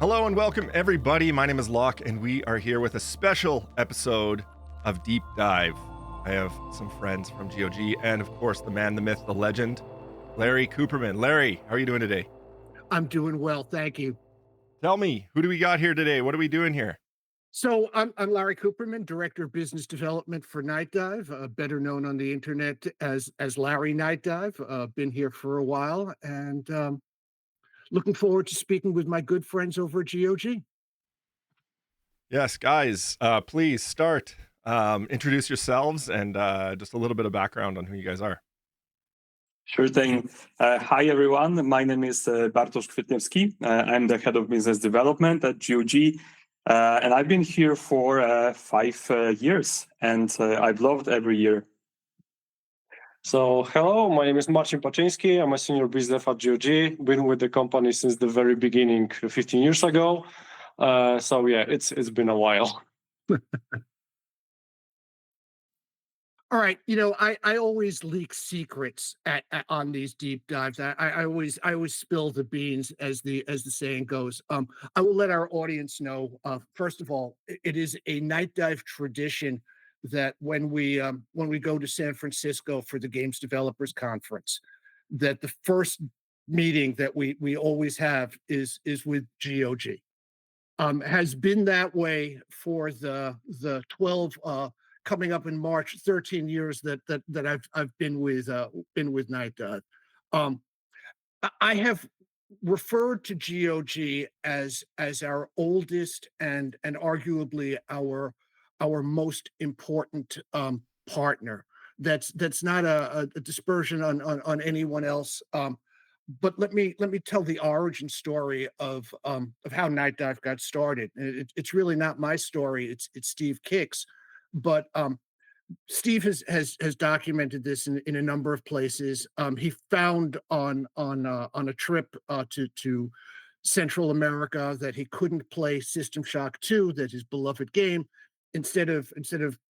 Hello and welcome, everybody. My name is Locke, and we are here with a special episode of Deep Dive. I have some friends from GOG, and of course, the man, the myth, the legend, Larry Kuperman. Larry, how are you doing today? I'm doing well, thank you. Tell me, who do we got here today? What are we doing here? So I'm Larry Kuperman, Director of Business Development for Nightdive, better known on the internet as Larry Nightdive. Been here for a while, and looking forward to speaking with my good friends over at GOG. Yes, guys, please start. Introduce yourselves and just a little bit of background on who you guys are. Sure thing. Hi, everyone. My name is Bartosz Kwietniewski. I'm the head of business development at GOG. And I've been here for 5 years, and I've loved every year. So, hello, my name is Marcin Paczyński. I'm a senior business at GOG. Been with the company since the very beginning, 15 years ago. So, yeah, it's been a while. All right, I always leak secrets on these deep dives. I always spill the beans, as the saying goes. I will let our audience know. First of all, it is a night dive tradition that when we go to San Francisco for the Games Developers Conference, that the first meeting that we always have is with GOG. Has been that way for the 12. Coming up in March, 13 years that I've been with Nightdive. I have referred to GOG as our oldest and arguably our most important partner. That's not a dispersion on anyone else. But let me tell the origin story of how Nightdive got started. It's really not my story. It's Steve Kick's. But Steve has documented this in a number of places. He found on a trip to Central America that he couldn't play System Shock 2, that his beloved game. Instead of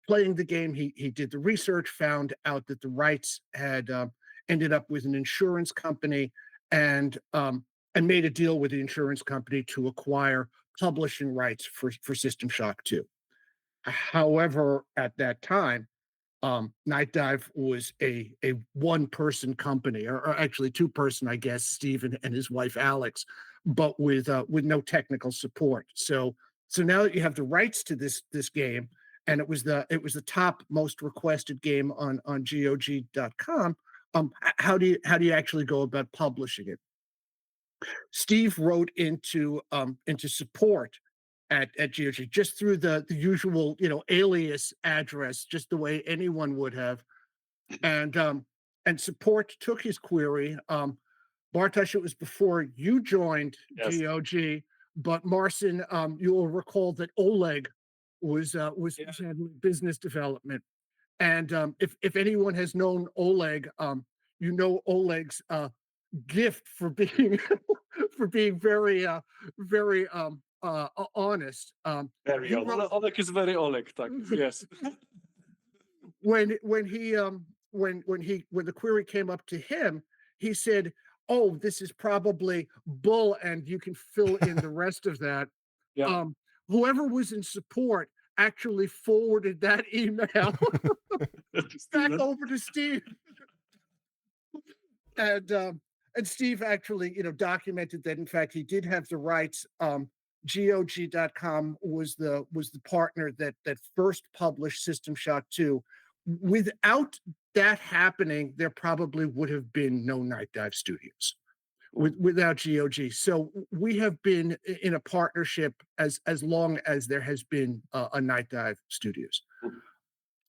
playing the game, he did the research, found out that the rights had ended up with an insurance company, and made a deal with the insurance company to acquire publishing rights for System Shock 2. However, at that time, Nightdive was a one-person company, or actually two-person, I guess, Steve and his wife Alex, but with no technical support. So now that you have the rights to this game, and it was the top most requested game on GOG.com. How do you actually go about publishing it? Steve wrote into support at GOG just through the usual alias address, just the way anyone would have, and support took his query. Bartosz, it was before you joined GOG, but Marcin, you will recall that Oleg was handling business development, and if anyone has known Oleg, Oleg's gift for being very honest. Very Oleg is very Oleg. Yes. when the query came up to him, he said, "Oh, this is probably bull," and you can fill in the rest of that. Yeah. Whoever was in support actually forwarded that email back over to Steve, and Steve actually documented that in fact he did have the rights. GOG.com was the partner that first published System Shock 2. Without that happening, there probably would have been no Nightdive Studios without GOG. So we have been in a partnership as long as there has been a Nightdive Studios.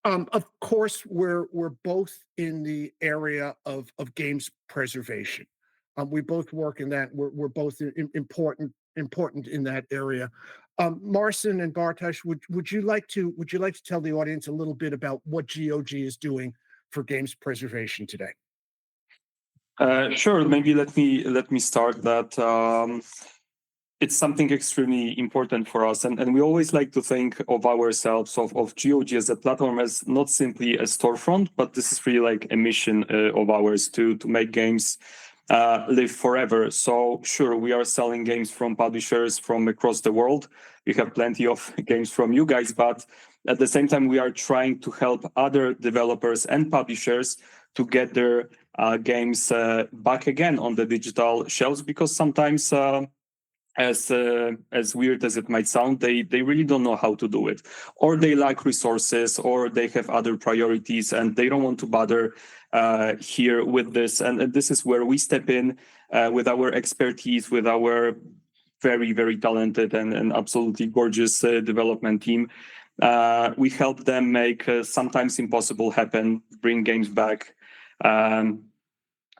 Of course, we're both in the area of games preservation. We both work in that. We're both important in that area. Marcin and Bartosz, would you like to tell the audience a little bit about what GOG is doing for games preservation today? Sure. Maybe let me start that. It's something extremely important for us, and we always like to think of ourselves of GOG as a platform as not simply a storefront, but this is really like a mission of ours to make games live forever. So sure, we are selling games from publishers from across the world. We have plenty of games from you guys, but at the same time, we are trying to help other developers and publishers to get their games back again on the digital shelves, because sometimes as weird as it might sound, they really don't know how to do it, or they lack resources, or they have other priorities and they don't want to bother here with this. And this is where we step in with our expertise, with our very, very talented and absolutely gorgeous development team. We help them make sometimes impossible happen, bring games back,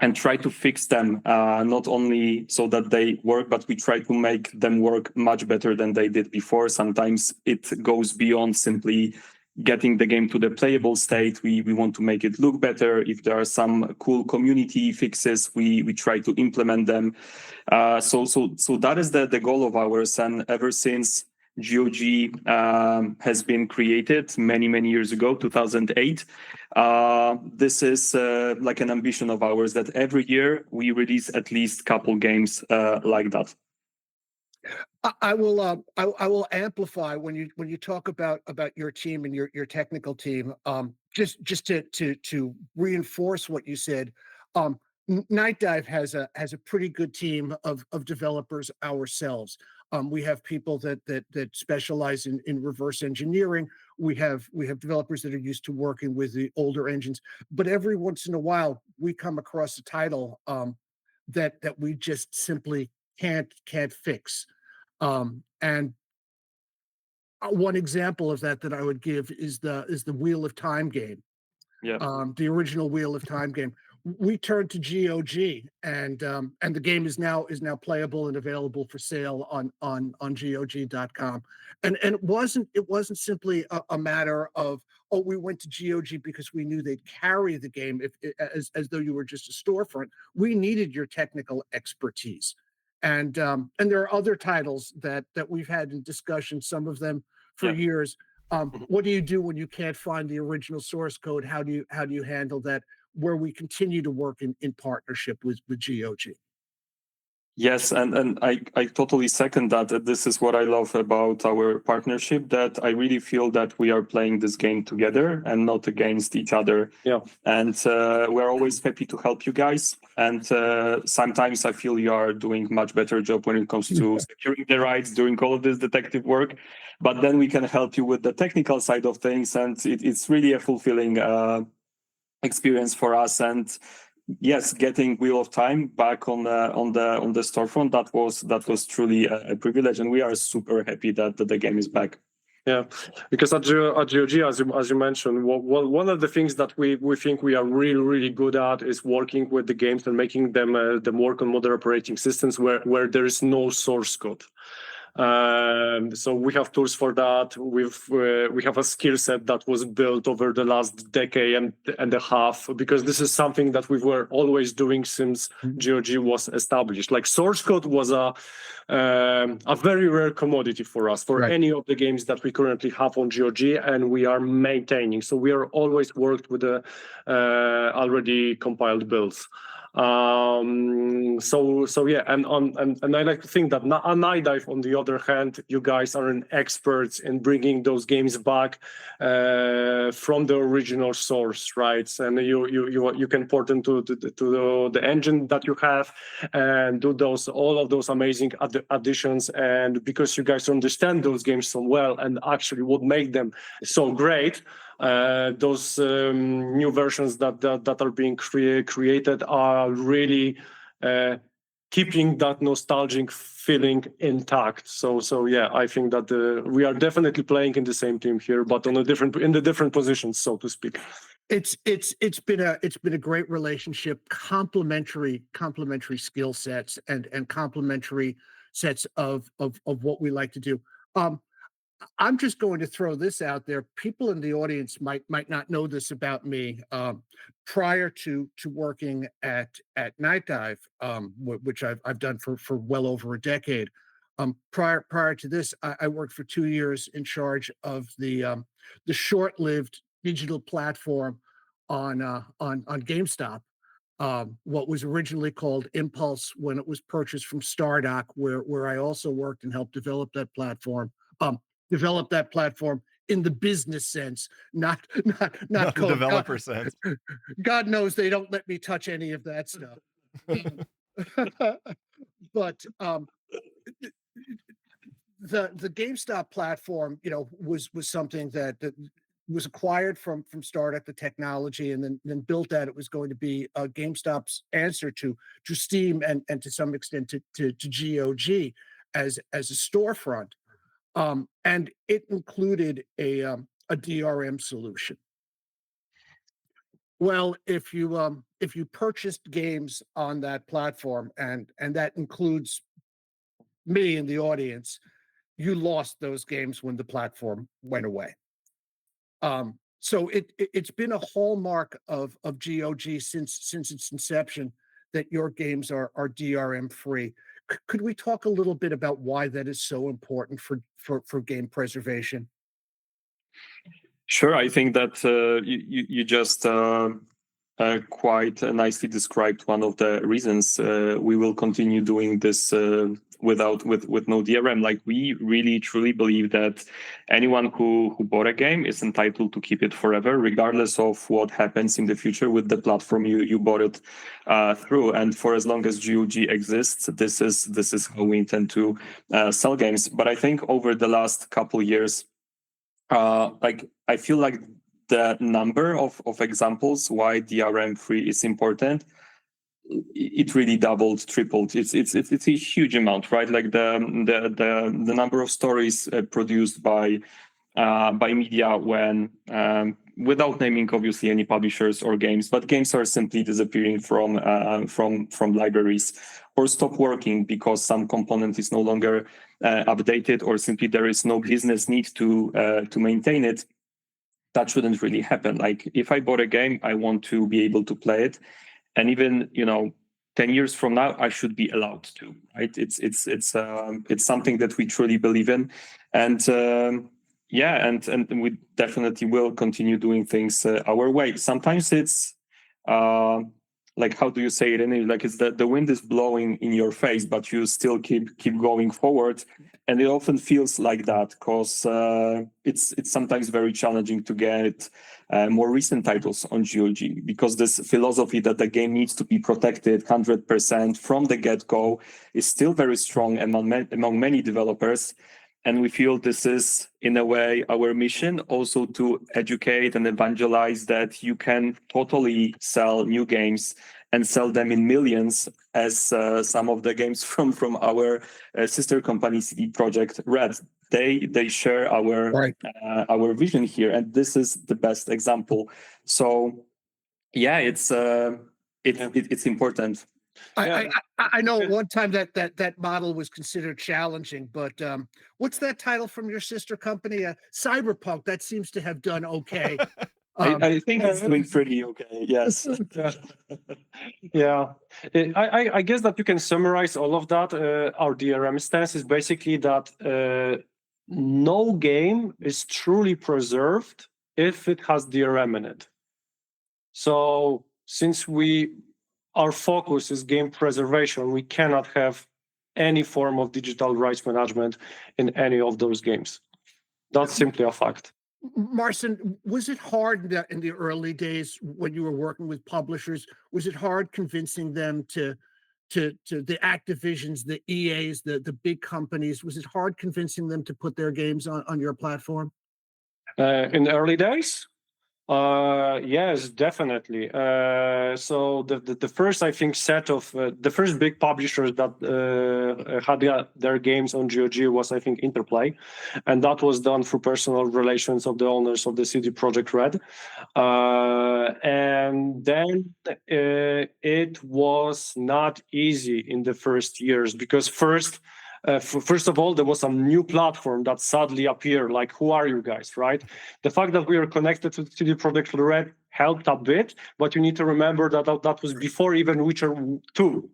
and try to fix them, not only so that they work, but we try to make them work much better than they did before. Sometimes it goes beyond simply getting the game to the playable state. We want to make it look better. If there are some cool community fixes, we try to implement them. So that is the goal of ours. And ever since GOG has been created many years ago, 2008. This is like an ambition of ours that every year we release at least a couple games like that. I will amplify when you talk about your team and your technical team. Just to reinforce what you said. Nightdive has a pretty good team of developers ourselves. We have people that specialize in reverse engineering. We have developers that are used to working with the older engines. But every once in a while, we come across a title that we just simply can't fix. And one example of that I would give is the Wheel of Time game. Yeah. The original Wheel of Time game. We turned to GOG, and the game is now playable and available for sale on GOG.com. And it wasn't simply a matter of, oh, we went to GOG because we knew they'd carry the game as though you were just a storefront. We needed your technical expertise. And there are other titles that we've had in discussion, some of them for years. What do you do when you can't find the original source code? How do you handle that? Where we continue to work in partnership with GOG. Yes, and I totally second that. This is what I love about our partnership, that I really feel that we are playing this game together and not against each other. Yeah. And we're always happy to help you guys. And sometimes I feel you are doing much better job when it comes to securing the rights, doing all of this detective work. But then we can help you with the technical side of things, and it's really a fulfilling experience for us. And yes, getting Wheel of Time back on the storefront, that was truly a privilege, and we are super happy that the game is back. Yeah, because at GOG, as you mentioned, one of the things that we think we are really good at is working with the games and making them work on modern operating systems where there is no source code. So we have tools for that. We have a skill set that was built over the last decade and a half, because this is something that we were always doing since GOG was established. Like, source code was a very rare commodity for us, for any of the games that we currently have on GOG, and we are maintaining. So we are always worked with the already compiled builds. So yeah, and I like to think that Nightdive, on the other hand, you guys are an experts in bringing those games back from the original source, right? And you can port them to the engine that you have and do all of those amazing additions. And because you guys understand those games so well, and actually what make them so great, those new versions that are being created are really keeping that nostalgic feeling intact. So yeah, I think that we are definitely playing in the same team here, but in the different positions, so to speak. It's been a great relationship, complementary skill sets and complementary sets of what we like to do. I'm just going to throw this out there. People in the audience might not know this about me. Prior to working at Nightdive, which I've done for well over a decade. Prior to this, I worked for 2 years in charge of the short-lived digital platform on GameStop. what was originally called Impulse when it was purchased from Stardock, where I also worked and helped develop that platform. In the business sense, not Not the code. developer sense. God knows they don't let me touch any of that stuff. But the GameStop platform, was something that was acquired from Startup, the technology, and then built that. It was going to be GameStop's answer to Steam and to some extent to GOG as a storefront, and it included a DRM solution. Well, if you purchased games on that platform, and that includes me in the audience, you lost those games when the platform went away. So it's been a hallmark of GOG since its inception that your games are DRM free. Could we talk a little bit about why that is so important for game preservation? Sure, I think that you just quite nicely described one of the reasons we will continue doing this with no DRM. Like, we really truly believe that anyone who bought a game is entitled to keep it forever, regardless of what happens in the future with the platform you bought it through. And for as long as GOG exists, this is how we intend to sell games. But I think over the last couple years, I feel like the number of examples why DRM-free is important, it really doubled, tripled. It's a huge amount, right? Like the number of stories produced by media when without naming obviously any publishers or games, but games are simply disappearing from libraries or stop working because some component is no longer updated, or simply there is no business need to maintain it. That shouldn't really happen. Like, if I bought a game, I want to be able to play it, and even 10 years from now, I should be allowed to. Right? It's something that we truly believe in, and and we definitely will continue doing things our way. Sometimes it's like, how do you say it in English? Like, it's the wind is blowing in your face, but you still keep going forward. And it often feels like that because it's sometimes very challenging to get more recent titles on GOG, because this philosophy that the game needs to be protected 100% from the get-go is still very strong among many developers. And we feel this is, in a way, our mission also to educate and evangelize that you can totally sell new games and sell them in millions, as some of the games from our sister company CD Projekt Red. They share our vision here, and this is the best example. So yeah, it's important. I know at one time that model was considered challenging, but what's that title from your sister company? Cyberpunk. That seems to have done okay. I think it's doing pretty okay. Yes. Yeah. I guess that you can summarize all of that. Our DRM stance is basically that no game is truly preserved if it has DRM in it. So since our focus is game preservation, we cannot have any form of digital rights management in any of those games. That's simply a fact. Marcin, was it hard in the early days when you were working with publishers? Was it hard convincing them to the Activisions, the EAs, the big companies? Was it hard convincing them to put their games on your platform? In the early days? Yes, definitely. So the first, I think, set of the first big publishers that had their games on GOG was, I think, Interplay, and that was done through personal relations of the owners of the CD Projekt Red. And then it was not easy in the first years, because first of all, there was a new platform that suddenly appeared. Like, who are you guys, right? The fact that we are connected to CD Projekt Red helped a bit, but you need to remember that was before even Witcher 2,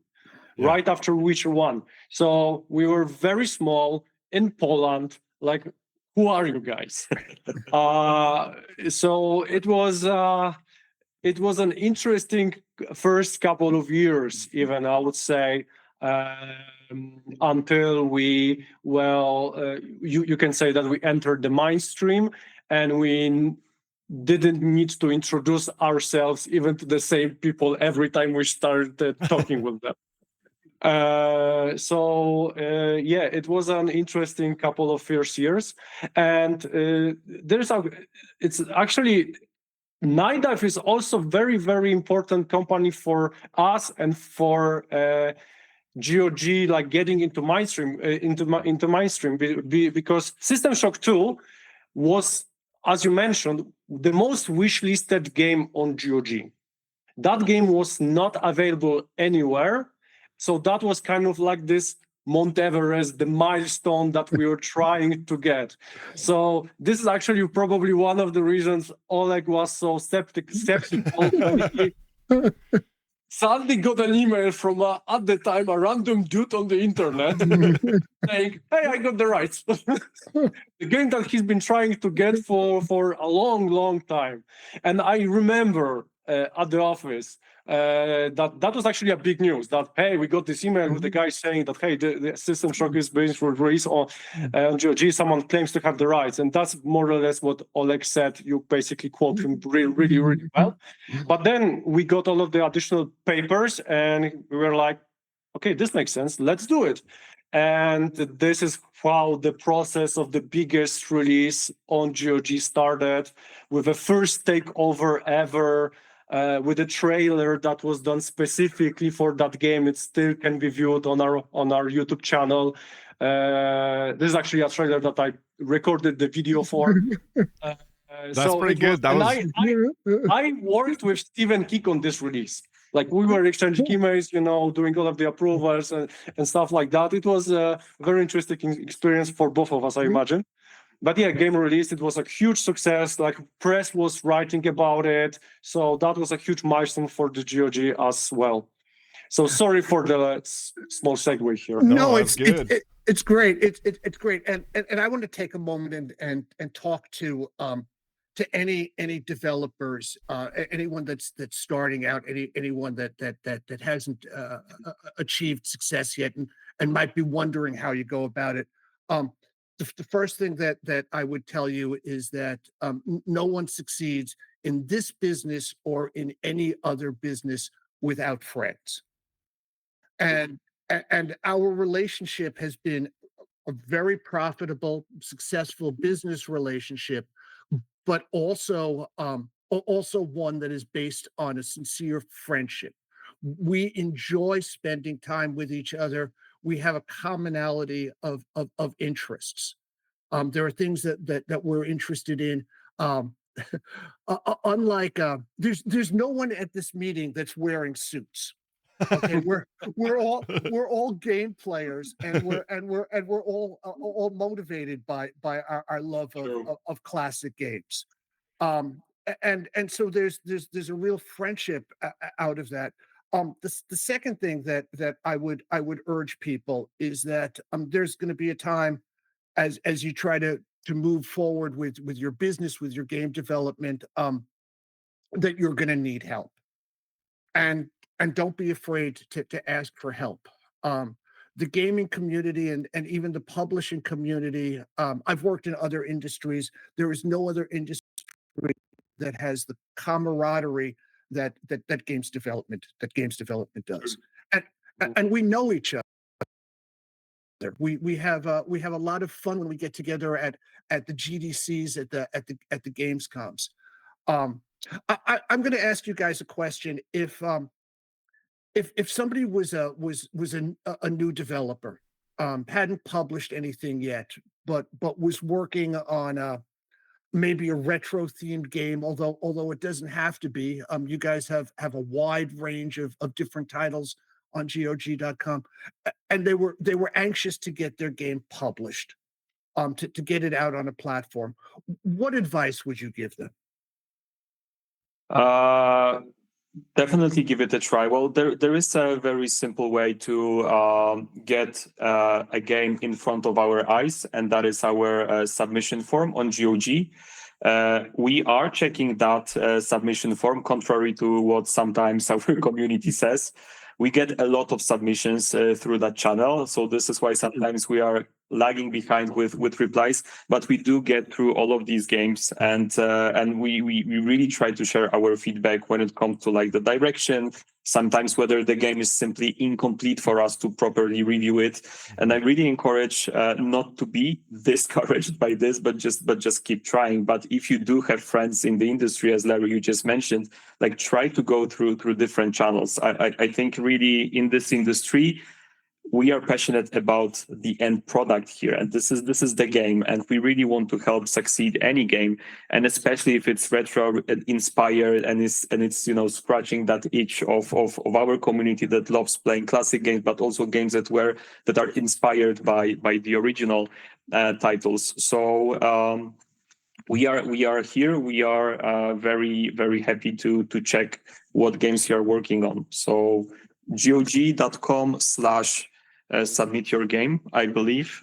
right after Witcher 1. So we were very small in Poland. Like, who are you guys? So it was it was an interesting first couple of years, even I would say, until we, you can say that we entered the mainstream and we didn't need to introduce ourselves even to the same people every time we started talking with them. It was an interesting couple of first years, and it's actually Nightdive is also very, very important company for us and for GOG, like getting into mainstream, because System Shock 2 was, as you mentioned, the most wishlisted game on GOG. That game was not available anywhere, so that was kind of like this Mount Everest, the milestone that we were trying to get. So this is actually probably one of the reasons Oleg was so skeptical when he suddenly got an email from, at the time, a random dude on the internet saying, hey, I got the rights. The game that he's been trying to get for a long, long time. And I remember at the office, that was actually a big news, that, hey, we got this email with the guy saying that, hey, the System Shock is being released on GOG, someone claims to have the rights. And that's more or less what Oleg said. You basically quote him really, really well. But then we got all of the additional papers and we were like, okay, this makes sense, let's do it. And this is how the process of the biggest release on GOG started, with the first takeover ever, with a trailer that was done specifically for that game. It still can be viewed on our YouTube channel. This is actually a trailer that I recorded the video for. That's pretty good. I worked with Stephen Keek on this release. Like, we were exchanging emails, doing all of the approvals and stuff like that. It was a very interesting experience for both of us, I imagine. But yeah, game released, it was a huge success. Like, press was writing about it. So that was a huge milestone for the GOG as well. So sorry for the small segue here. No, it's good. It's great. It's great. And I want to take a moment and talk to any developers, anyone that's starting out, anyone that hasn't achieved success yet and might be wondering how you go about it. The first thing that I would tell you is that no one succeeds in this business or in any other business without friends. And our relationship has been a very profitable, successful business relationship, but also one that is based on a sincere friendship. We enjoy spending time with each other. We have a commonality of interests. There are things that we're interested in. Unlike there's no one at this meeting that's wearing suits. Okay, we're all game players, and we're all motivated by our love of classic games. And so there's a real friendship out of that. The second thing that I would urge people is that there's going to be a time as you try to move forward with your business, with your game development, that you're going to need help. And don't be afraid to ask for help. The gaming community and even the publishing community, I've worked in other industries. There is no other industry that has the camaraderie that games development does. And we know each other. We have a lot of fun when we get together at the GDCs, at the Gamescoms. I'm going to ask you guys a question. If somebody was a new developer, hadn't published anything yet, but was working on maybe a retro themed game, although it doesn't have to be. You guys have a wide range of different titles on GOG.com, and they were anxious to get their game published, to get it out on a platform. What advice would you give them? Definitely give it a try. Well, there is a very simple way to get a game in front of our eyes, and that is our submission form on GOG. We are checking that submission form, contrary to what sometimes our community says. We get a lot of submissions through that channel. So this is why sometimes we are lagging behind with replies, but we do get through all of these games, and we really try to share our feedback when it comes to like the direction, sometimes whether the game is simply incomplete for us to properly review it. And I really encourage not to be discouraged by this, but just keep trying. But if you do have friends in the industry, as Larry, you just mentioned, like try to go through different channels. I think really in this industry, we are passionate about the end product here, and this is the game, and we really want to help succeed any game, and especially if it's retro inspired and it's scratching that itch of our community that loves playing classic games, but also games that are inspired by the original titles. So we are here. We are very, very happy to check what games you are working on. So gog.com/submit your game, I believe.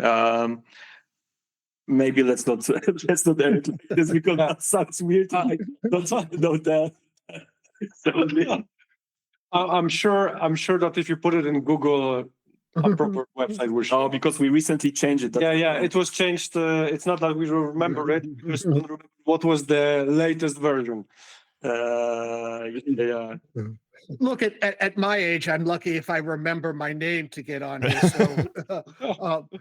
Maybe let's not edit like this because that sounds weird. I don't know that. I'm sure that if you put it in Google, a proper website will show. Oh, because we recently changed it. Yeah, it was changed. It's not that we remember it. We just don't remember what was the latest version. Yeah. Look, at my age, I'm lucky if I remember my name to get on here.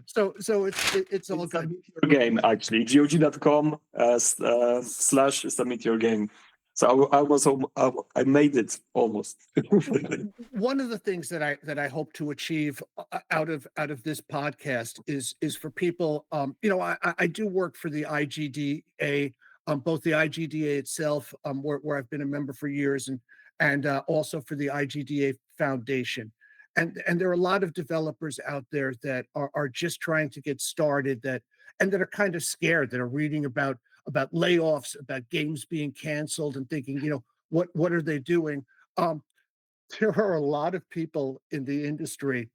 So it's all good. Your game, actually, gog.com/submit your game. So I made it almost. One of the things that I hope to achieve out of this podcast is for people. I do work for the IGDA, both the IGDA itself, where I've been a member for years, and also for the IGDA Foundation. And there are a lot of developers out there that are just trying to get started that are kind of scared, that are reading about layoffs, about games being canceled, and thinking, what are they doing? There are a lot of people in the industry,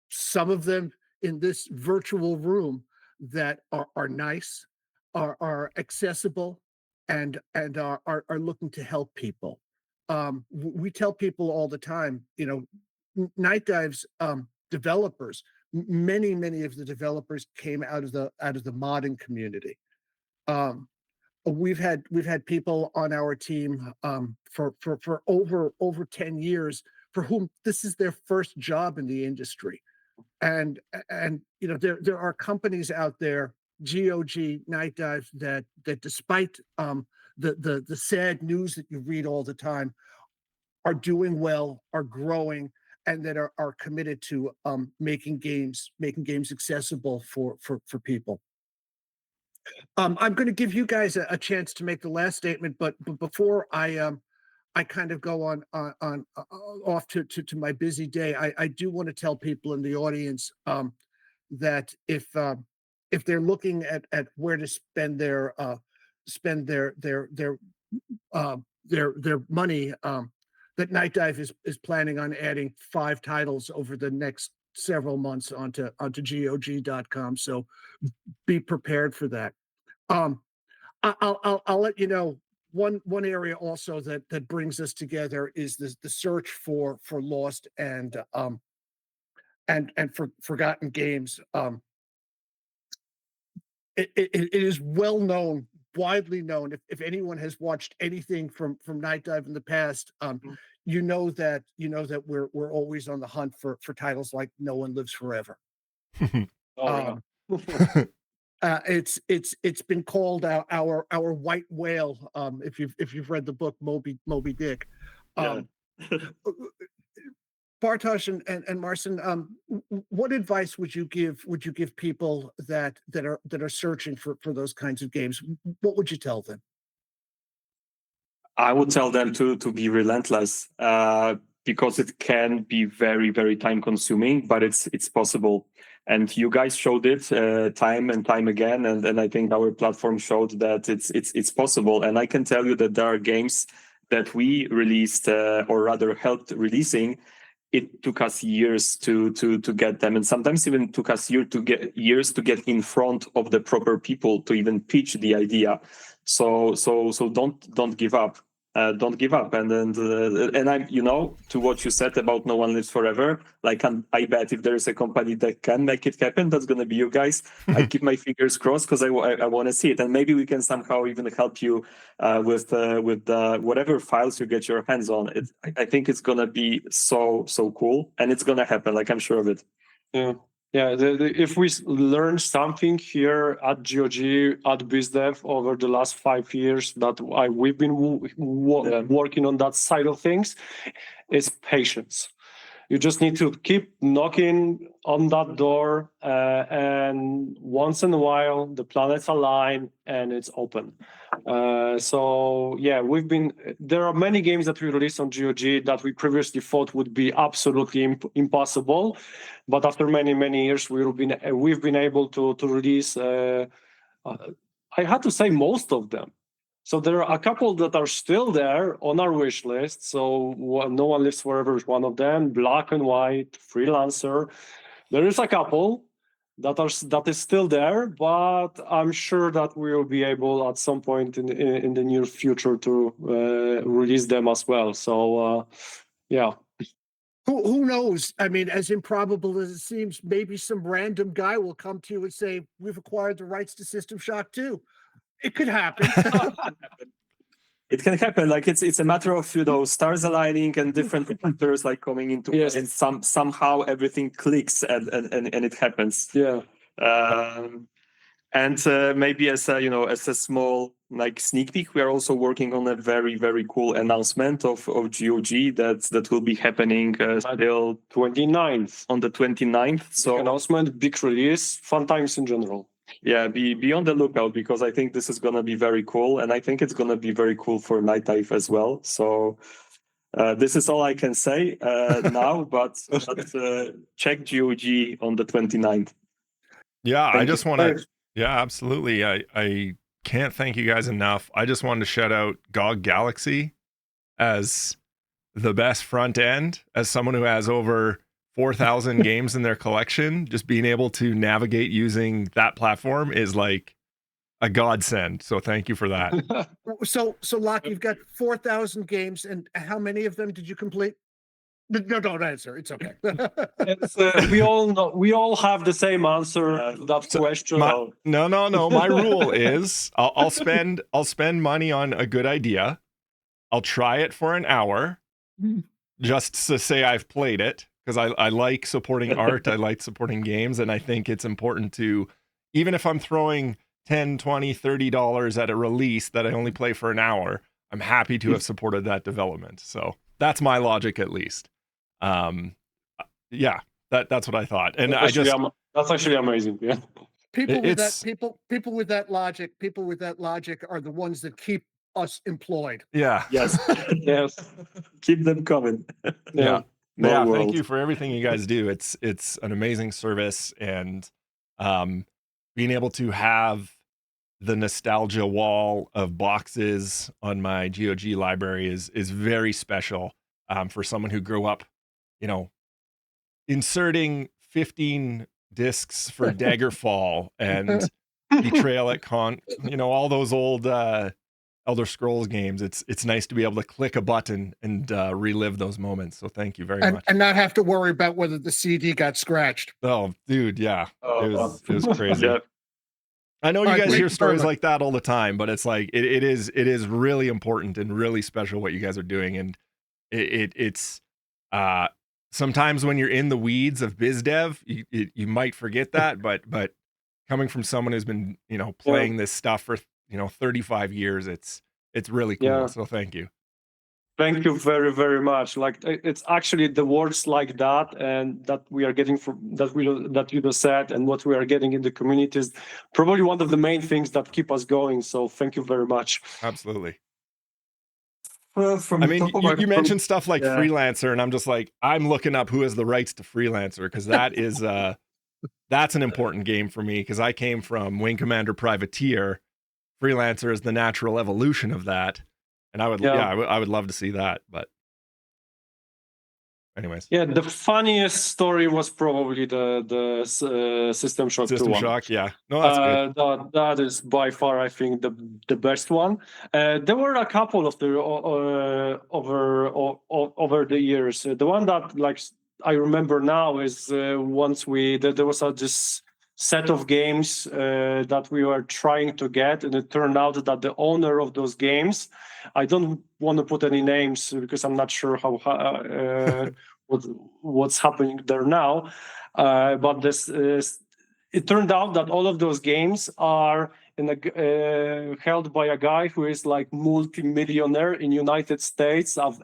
some of them in this virtual room, that are nice, are accessible, and are looking to help people. We tell people all the time, Nightdive's developers, many of the developers came out of the modding community. We've had people on our team for over 10 years for whom this is their first job in the industry. And there are companies out there, GOG, Nightdive, that despite the sad news that you read all the time, are doing well, are growing, and that are committed to making games accessible for people. I'm going to give you guys a chance to make the last statement, but before I kind of go on off to my busy day, I do want to tell people in the audience that if they're looking at where to spend their money, that Nightdive is planning on adding 5 titles over the next several months onto GOG.com. So be prepared for that. I'll let you know, one area also that brings us together is the search for lost and for forgotten games. It is well known, widely known. If anyone has watched anything from Nightdive in the past, you know that we're always on the hunt for titles like No One Lives Forever. It's been called our white whale. If you've read the book Moby Dick. Bartosz and Marcin, what advice would you give people that are searching for those kinds of games? What would you tell them? I would tell them to be relentless, because it can be very, very time consuming, but it's possible. And you guys showed it time and time again, and I think our platform showed that it's possible. And I can tell you that there are games that we released, or rather helped releasing, it took us years to get them, and sometimes even took us years to get in front of the proper people to even pitch the idea. So don't give up. Don't give up. And I'm, to what you said about no one lives forever, like I bet if there is a company that can make it happen, that's going to be you guys. I keep my fingers crossed because I want to see it. And maybe we can somehow even help you with whatever files you get your hands on. I think it's going to be so cool, and it's going to happen. Like, I'm sure of it. Yeah. Yeah, if we learn something here at GOG, at BizDev over the last 5 years that we've been working on that side of things, is patience. You just need to keep knocking on that door, and once in a while, the planets align and it's open. So yeah, there are many games that we released on GOG that we previously thought would be absolutely impossible, but after many years, we've been able to release. I had to say most of them. So there are a couple that are still there on our wish list. So No One Lives Forever is one of them. Black and White, Freelancer. There is a couple that is still there, but I'm sure that we will be able at some point in the near future to release them as well. So yeah. Who knows? I mean, as improbable as it seems, maybe some random guy will come to you and say, "We've acquired the rights to System Shock 2." It could happen. It can happen. Like it's a matter of stars aligning and different factors like coming into yes. and somehow everything clicks and it happens. Yeah. And maybe as a small like sneak peek, we are also working on a very cool announcement of GOG that will be happening still 29th. On the 29th. So announcement, big release, fun times in general. Yeah, be on the lookout, because I think this is going to be very cool, and I think it's going to be very cool for Nightdive as well. So this is all I can say now, but check GOG on the 29th. Yeah, I just want to. Yeah, absolutely. I can't thank you guys enough. I just wanted to shout out GOG Galaxy as the best front end, as someone who has over 4,000 games in their collection. Just being able to navigate using that platform is like a godsend. So thank you for that. So Locke, you've got 4,000 games, and how many of them did you complete? No, don't answer. It's okay. We all have the same answer to that question. No. My rule is I'll spend money on a good idea. I'll try it for an hour just to say I've played it, because I like supporting art, I like supporting games, and I think it's important to, even if I'm throwing $10, $20, $30 at a release that I only play for an hour, I'm happy to have supported that development. So that's my logic, at least. Yeah, that's what I thought. And that's actually amazing. Yeah. People with that logic are the ones that keep us employed. Yeah. Yes. Yes. Keep them coming. Yeah. Yeah, thank you for everything you guys do. It's an amazing service, and being able to have the nostalgia wall of boxes on my GOG library is very special for someone who grew up, inserting 15 discs for Daggerfall and Betrayal at all those old Elder Scrolls games. It's nice to be able to click a button and relive those moments. So thank you very much. And not have to worry about whether the CD got scratched. Oh, dude, yeah. It was crazy. Yeah. I know you guys hear stories like that all the time, but it's like it is really important and really special what you guys are doing. And it's sometimes when you're in the weeds of biz dev, you might forget that, but coming from someone who's been playing this stuff for 35 years, it's really cool. Yeah. So thank you. Thank you very, very much. Like, it's actually the words like that, and that we are getting from that you just said, and what we are getting in the community is probably one of the main things that keep us going. So thank you very much. Absolutely. Well, you mentioned stuff like Freelancer, and I'm just like, I'm looking up who has the rights to Freelancer, because that is that's an important game for me, because I came from Wing Commander Privateer. Freelancer is the natural evolution of that, and I would love to see that. But anyways. Yeah, the funniest story was probably the System Shock 2 System one. Shock, yeah. No, that's good. That is by far, I think, the best one. There were a couple of the over the years. The one that like I remember now is once there was this set of games that we were trying to get, and it turned out that the owner of those games, I don't want to put any names because I'm not sure how what's happening there now, but this it turned out that all of those games are held by a guy who is like multi-millionaire in United States, of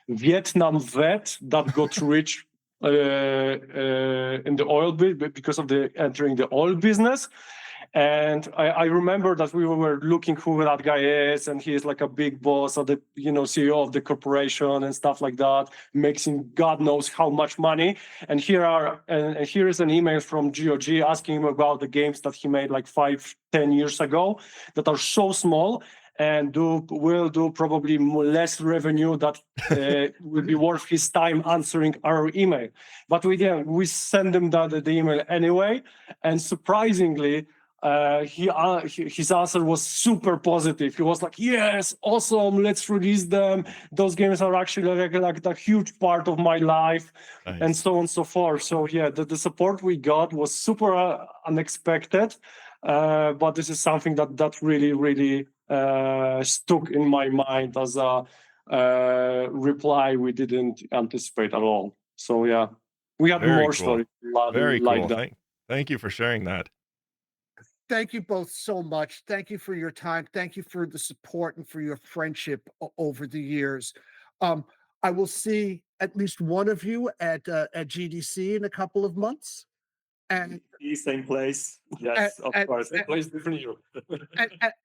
Vietnam vet that got rich in the oil because of entering the oil business. And I remember that we were looking who that guy is, and he is like a big boss of the CEO of the corporation and stuff like that, making God knows how much money. And here is an email from GOG asking him about the games that he made like 5-10 years ago that are so small and will do probably less revenue that will be worth his time answering our email. But we send him the email anyway, and surprisingly, his answer was super positive. He was like, "Yes, awesome, let's release them. Those games are actually like a huge part of my life," Nice. and so on and so forth. So yeah, the support we got was super unexpected, but this is something that really stuck in my mind as a reply we didn't anticipate at all. So yeah, we had Very more cool. stories Very like cool. that. Thank you for sharing that. Thank you both so much. Thank you for your time. Thank you for the support and for your friendship over the years. I will see at least one of you at GDC in a couple of months. And Same place. Yes, of course. Same place, different year.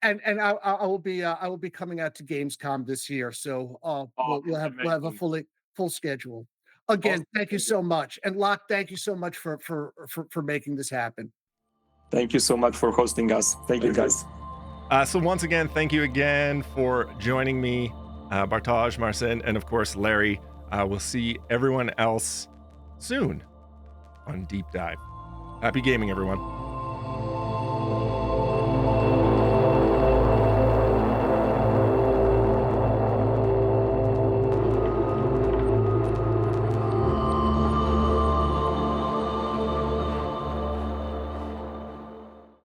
and I will be coming out to Gamescom this year. So we'll have a full schedule. Again, thank you so much. And Locke, thank you so much for making this happen. Thank you so much for hosting us. Thank you, guys. So once again, thank you again for joining me, Bartosz, Marcin, and of course, Larry. We'll see everyone else soon on Deep Dive. Happy gaming, everyone.